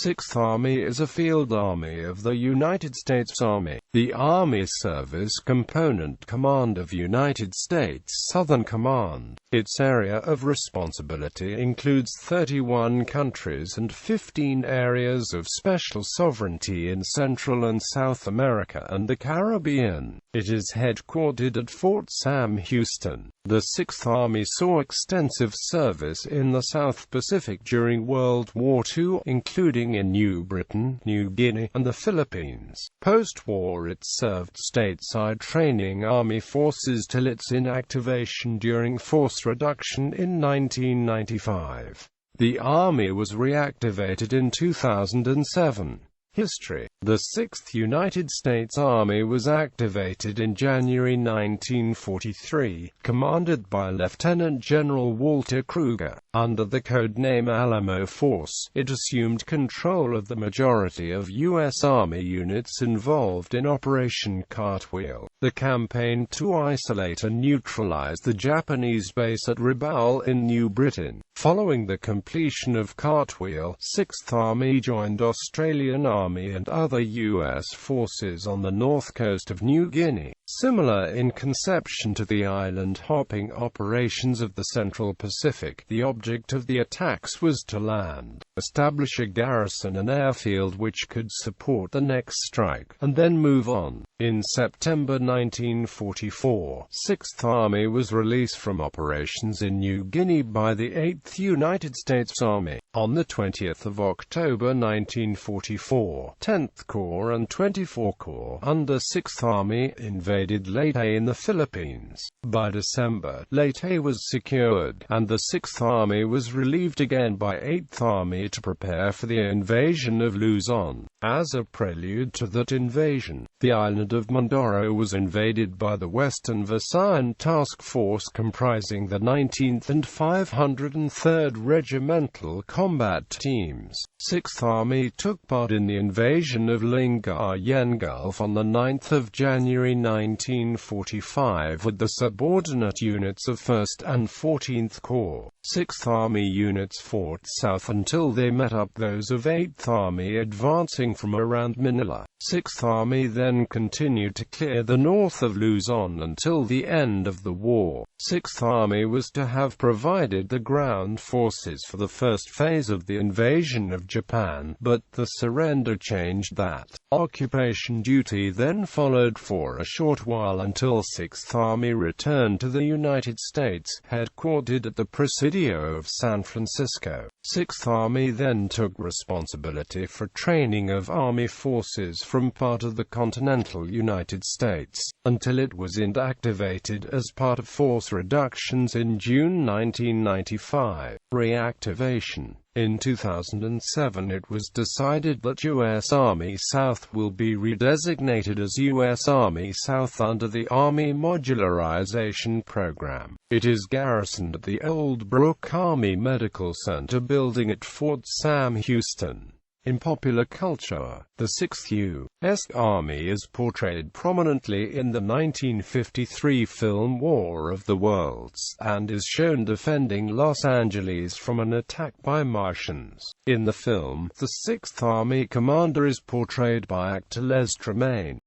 Sixth Army is a field army of the United States Army. The Army Service Component Command of United States Southern Command. Its area of responsibility includes 31 countries and 15 areas of special sovereignty in Central and South America and the Caribbean. It is headquartered at Fort Sam, Houston. The Sixth Army saw extensive service in the South Pacific during World War II, including in New Britain, New Guinea, and the Philippines. Post-war it served stateside training Army forces till its inactivation during force reduction in 1995. The Army was reactivated in 2007. History. The 6th United States Army was activated in January 1943, commanded by Lieutenant General Walter Kruger. Under the code name Alamo Force, it assumed control of the majority of U.S. Army units involved in Operation Cartwheel, the campaign to isolate and neutralize the Japanese base at Rabaul in New Britain. Following the completion of Cartwheel, 6th Army joined Australian Army and other U.S. forces on the north coast of New Guinea. Similar in conception to the island-hopping operations of the Central Pacific, the object of the attacks was to land, establish a garrison and airfield which could support the next strike, and then move on. In September 1944, 6th Army was released from operations in New Guinea by the 8th United States Army. On the 20th of October 1944, 10th Corps and 24th Corps under 6th Army invaded Leyte in the Philippines. By December, Leyte was secured, and the 6th Army was relieved again by 8th Army to prepare for the invasion of Luzon. As a prelude to that invasion, the island of Mindoro was invaded by the Western Visayan Task Force comprising the 19th and 503rd Regimental Combat Teams. 6th Army took part in the invasion of Lingayen Gulf on the 9th of January 1945 with the subordinate units of 1st and 14th Corps. 6th Army units fought south until they met up those of 8th Army advancing from around Manila. 6th Army then continued to clear the north of Luzon until the end of the war. 6th Army was to have provided the ground forces for the first phase of the invasion of Japan, but the surrender changed that. Occupation duty then followed for a short while until 6th Army returned to the United States, headquartered at the Presidio of San Francisco. 6th Army then took responsibility for training of Army forces from part of the continental United States, until it was inactivated as part of force reductions in June 1995. Reactivation. In 2007 it was decided that U.S. Army South will be redesignated as U.S. Army South under the Army Modularization Program. It is garrisoned at the Old Brook Army Medical Center building at Fort Sam, Houston. In popular culture, the 6th U.S. Army is portrayed prominently in the 1953 film War of the Worlds, and is shown defending Los Angeles from an attack by Martians. In the film, the 6th Army commander is portrayed by actor Les Tremayne.